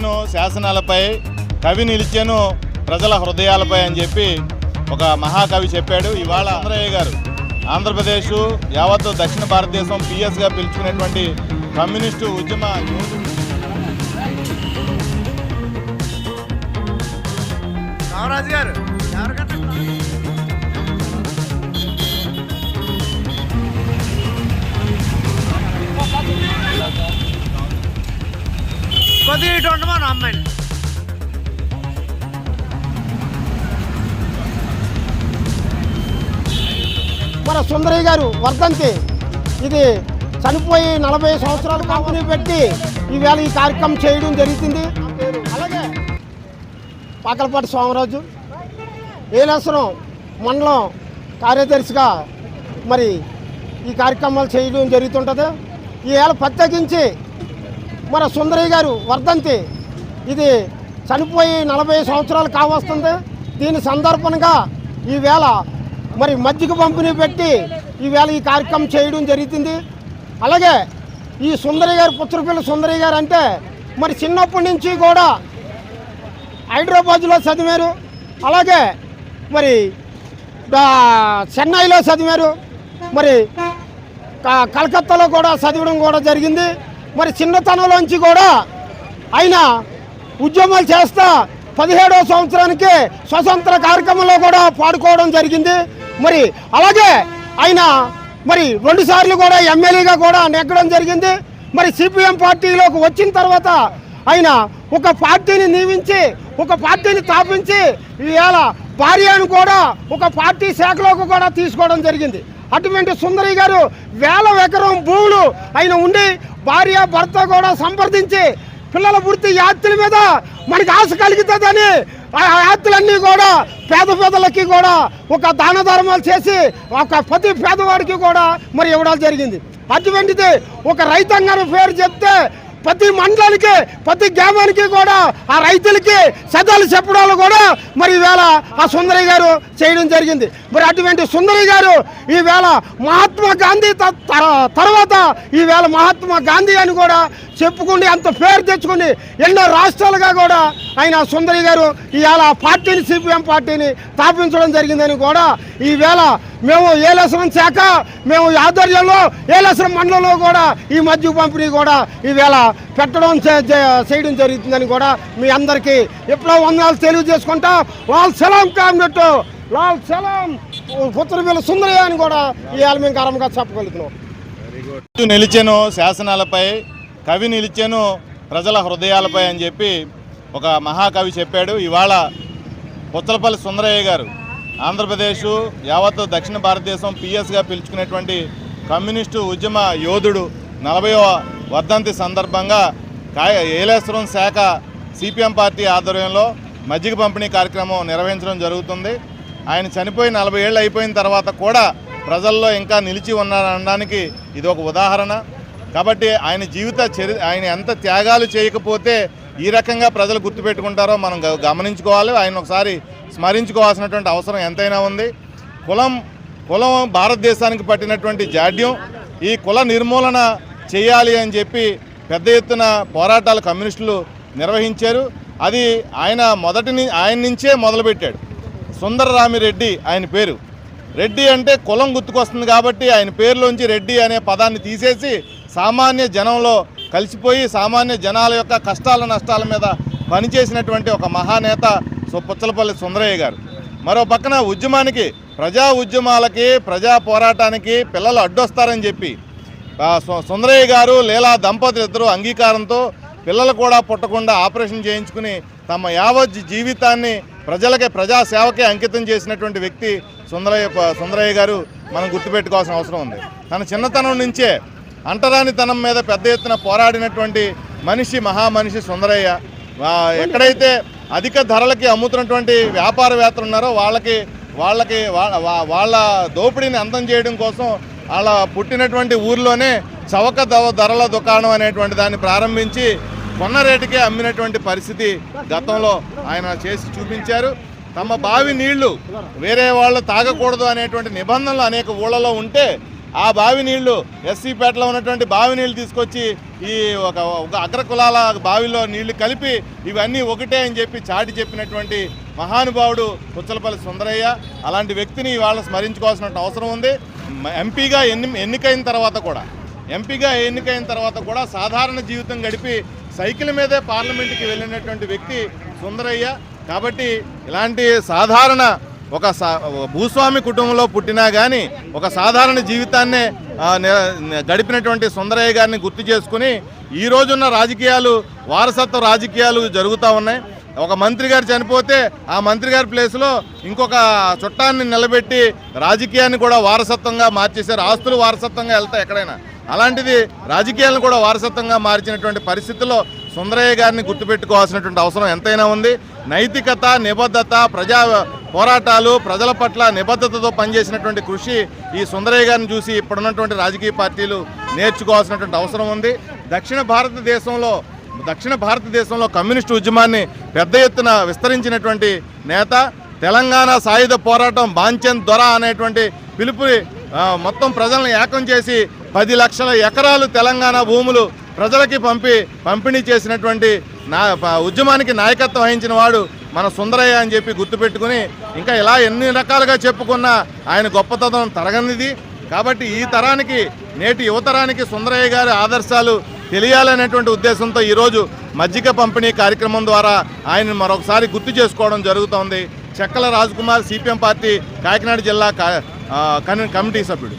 నిలిచెను శాసనాలపై, కవి నిలిచెను ప్రజల హృదయాలపై అని చెప్పి ఒక మహాకవి చెప్పాడు. ఇవాళ చంద్రయ్య గారు ఆంధ్రప్రదేశ్ యావత్ దక్షిణ భారతదేశం పిఎస్గా పిలుచుకునేటువంటి కమ్యూనిస్టు ఉద్యమ మన సుందరయ్య గారు వర్ధంతి. ఇది చనిపోయి 40 సంవత్సరాలు కంపెనీ పెట్టి ఈవేళ ఈ కార్యక్రమం చేయడం జరుగుతుంది. అలాగే పాకలపాటి సోమరాజు ఏలేశ్వరం మండలం కార్యదర్శిగా మరి ఈ కార్యక్రమాలు చేయడం జరుగుతుంటుంది. ఈవేళ ప్రత్యేకించి మన సుందరయ్య గారు వర్ధంతి. ఇది చనిపోయి 40 సంవత్సరాలు కావస్తుంది. దీని సందర్భంగా ఈవేళ మరి మజ్జిగ పంపిణీ పెట్టి ఈవేళ ఈ కార్యక్రమం చేయడం జరుగుతుంది. అలాగే ఈ సుందరయ్య గారు పుత్రపిల్ల సుందరయ్య గారు అంటే మరి చిన్నప్పటి నుంచి కూడా హైదరాబాద్లో చదివారు. అలాగే మరి చెన్నైలో చదివారు. మరి కలకత్తాలో కూడా చదవడం కూడా జరిగింది. మరి చిన్నతనంలోంచి కూడా ఆయన ఉద్యమాలు చేస్తా 17వ సంవత్సరానికి స్వతంత్ర కార్యక్రమంలో కూడా పాడుకోవడం జరిగింది. మరి అలాగే ఆయన మరి 2 సార్లు కూడా ఎమ్మెల్యేగా కూడా నెగ్గడం జరిగింది. మరి సిపిఎం పార్టీలోకి వచ్చిన తర్వాత ఆయన ఒక పార్టీని నియమించి ఒక పార్టీని స్థాపించి ఇవాళ భార్యను కూడా ఒక పార్టీ శాఖలోకి కూడా తీసుకోవడం జరిగింది. అటువంటి సుందరయ్య గారు 1000 ఎకరం భూములు ఆయన ఉండి భార్య భర్త కూడా సంప్రదించి పిల్లల పూర్తి యాత్రల మీద మనకి ఆశ కలుగుతుందని ఆ యాత్రలన్నీ కూడా పేదలకి కూడా ఒక దాన ధర్మాలు చేసి ఒక ప్రతి పేదవాడికి కూడా మరి ఇవ్వడం జరిగింది. అటువంటిది ఒక రైతాంగాన్ని పేరు చెప్తే ప్రతి మండలానికి ప్రతి గ్రామానికి కూడా ఆ రైతులకి సదాలు చెప్పడాలు కూడా మరి ఈవేళ ఆ సుందరయ్య గారు చేయడం జరిగింది. మరి అటువంటి సుందరయ్య గారు ఈవేళ మహాత్మా గాంధీ తర్వాత ఈవేళ మహాత్మా గాంధీ అని కూడా చెప్పుకుని అంత పేరు తెచ్చుకుని ఎన్నో రాష్ట్రాలుగా కూడా ఆయన సుందరయ్య గారు ఈవేళ పార్టీని సిపిఎం పార్టీని స్థాపించడం జరిగిందని కూడా ఈవేళ మేము ఏలేశ్వరం శాఖ మేము ఆధ్వర్యంలో ఏలేశ్వరం మండలంలో కూడా ఈ మజ్జిగ పంపిణీ కూడా ఈవేళ పెట్టడం చేయడం జరుగుతుందని కూడా మీ అందరికీ ఎప్పుడో వందనాలు తెలియజేసుకుంటా. లాల్ సలాం కామ్రెట్ లాల్ సలాం పుత్రపిల్ల సుందరయ్య అని కూడా ఈవేళ మేము గర్వంగా చెప్పగలుగుతున్నాం. నిలిచెను శాసనాలపై, కవి నిలిచెను ప్రజల హృదయాలపై అని చెప్పి ఒక మహాకవి చెప్పాడు. ఇవాళ పుచ్చలపల్లి సుందరయ్య గారు ఆంధ్రప్రదేశ్ యావత్ దక్షిణ భారతదేశం పిఎస్గా పిలుచుకునేటువంటి కమ్యూనిస్టు ఉద్యమ యోధుడు 40వ వర్ధంతి సందర్భంగా ఏలేశ్వరం శాఖ సిపిఎం పార్టీ ఆధ్వర్యంలో మజ్జిగ పంపిణీ కార్యక్రమం నిర్వహించడం జరుగుతుంది. ఆయన చనిపోయి 40 ఏళ్ళు అయిపోయిన తర్వాత కూడా ప్రజల్లో ఇంకా నిలిచి ఉన్నారనడానికి ఇది ఒక ఉదాహరణ. కాబట్టి ఆయన ఆయన ఎంత త్యాగాలు చేయకపోతే ఈ రకంగా ప్రజలు గుర్తుపెట్టుకుంటారో మనం గమనించుకోవాలి. ఆయన ఒకసారి స్మరించుకోవాల్సినటువంటి అవసరం ఎంతైనా ఉంది. కులం భారతదేశానికి పట్టినటువంటి జాడ్యం. ఈ కుల నిర్మూలన చేయాలి అని చెప్పి పెద్ద ఎత్తున పోరాటాలు కమ్యూనిస్టులు నిర్వహించారు. అది ఆయన నుంచే మొదలుపెట్టాడు. సుందరరామిరెడ్డి ఆయన పేరు. రెడ్డి అంటే కులం గుర్తుకొస్తుంది కాబట్టి ఆయన పేరులోంచి రెడ్డి అనే పదాన్ని తీసేసి సామాన్య జనంలో కలిసిపోయి సామాన్య జనాల యొక్క కష్టాల నష్టాల మీద పనిచేసినటువంటి ఒక మహానేత పుచ్చలపల్లి సుందరయ్య గారు. మరో పక్కన ఉద్యమానికి, ప్రజా ఉద్యమాలకి, ప్రజా పోరాటానికి పిల్లలు అడ్డొస్తారని చెప్పి సుందరయ్య గారు లీలా దంపతులు ఇద్దరు అంగీకారంతో పిల్లలు కూడా పుట్టకుండా ఆపరేషన్ చేయించుకుని తమ యావత్ జీవితాన్ని ప్రజాసేవకే అంకితం చేసినటువంటి వ్యక్తి సుందరయ్య గారు మనం గుర్తుపెట్టుకోవాల్సిన అవసరం ఉంది. తన చిన్నతనం నుంచే అంటరానితనం మీద పెద్ద ఎత్తున పోరాడినటువంటి మహామనిషి సుందరయ్య. ఎక్కడైతే అధిక ధరలకి అమ్ముతున్నటువంటి వ్యాపారవేత్తలు ఉన్నారో వాళ్ళ దోపిడీని అంతం చేయడం కోసం వాళ్ళ పుట్టినటువంటి ఊర్లోనే చవక ధరల దుకాణం అనేటువంటి దాన్ని ప్రారంభించి కొన్న రేటుకే అమ్మినటువంటి పరిస్థితి గతంలో ఆయన చేసి చూపించారు. తమ బావి నీళ్లు వేరే వాళ్ళు తాగకూడదు అనేటువంటి నిబంధనలు అనేక ఊళ్ళలో ఉంటే ఆ బావి నీళ్లు ఎస్సీపేటలో ఉన్నటువంటి బావి నీళ్లు తీసుకొచ్చి ఈ ఒక అగ్రకులాల బావిలో నీళ్లు కలిపి ఇవన్నీ ఒకటే అని చెప్పి చాటి చెప్పినటువంటి మహానుభావుడు పుచ్చలపల్లి సుందరయ్య. అలాంటి వ్యక్తిని ఇవాళ స్మరించుకోవాల్సిన అవసరం ఉంది. ఎంపీగా ఎన్నికైన తర్వాత కూడా సాధారణ జీవితం గడిపి సైకిల్ మీదే పార్లమెంటుకి వెళ్ళినటువంటి వ్యక్తి సుందరయ్య. కాబట్టి ఇలాంటి సాధారణ ఒక భూస్వామి కుటుంబంలో పుట్టినా కానీ ఒక సాధారణ జీవితాన్నే గడిపినటువంటి సుందరయ్య గారిని గుర్తు చేసుకుని ఈ రోజున్న రాజకీయాలు వారసత్వ రాజకీయాలు జరుగుతూ ఉన్నాయి. ఒక మంత్రి గారు చనిపోతే ఆ మంత్రి గారి ప్లేస్లో ఇంకొక చుట్టాన్ని నిలబెట్టి రాజకీయాన్ని కూడా వారసత్వంగా మార్చేశారు. ఆస్తులు వారసత్వంగా వెళ్తాయి ఎక్కడైనా, అలాంటిది రాజకీయాలను కూడా వారసత్వంగా మార్చినటువంటి పరిస్థితుల్లో సుందరయ్య గారిని గుర్తుపెట్టుకోవాల్సినటువంటి అవసరం ఎంతైనా ఉంది. నైతికత, నిబద్ధత, ప్రజా పోరాటాలు, ప్రజల పట్ల నిబద్ధతతో పనిచేసినటువంటి కృషి ఈ సుందరయ్య గారిని చూసి ఇప్పుడున్నటువంటి రాజకీయ పార్టీలు నేర్చుకోవాల్సినటువంటి అవసరం ఉంది. దక్షిణ భారతదేశంలో కమ్యూనిస్టు ఉద్యమాన్ని పెద్ద ఎత్తున విస్తరించినటువంటి నేత, తెలంగాణ సాయుధ పోరాటం బాంచన్ దొర అనేటువంటి పిలుపుని మొత్తం ప్రజలను ఏకం చేసి 10 లక్షల ఎకరాలు తెలంగాణ భూములు ప్రజలకి పంపిణీ చేసినటువంటి ఉద్యమానికి నాయకత్వం వహించిన వాడు మన సుందరయ్య అని చెప్పి గుర్తుపెట్టుకుని ఇంకా ఇలా ఎన్ని రకాలుగా చెప్పుకున్నా ఆయన గొప్పతనం తరగనిది. కాబట్టి ఈ తరానికి, నేటి యువతరానికి సుందరయ్య గారి ఆదర్శాలు తెలియాలనేటువంటి ఉద్దేశంతో ఈరోజు మజ్జిగ పంపిణీ కార్యక్రమం ద్వారా ఆయన మరొకసారి గుర్తు చేసుకోవడం జరుగుతోంది. చెక్కల రాజ్ కుమార్, సిపిఎం పార్టీ కాకినాడ జిల్లా కమిటీ సభ్యుడు.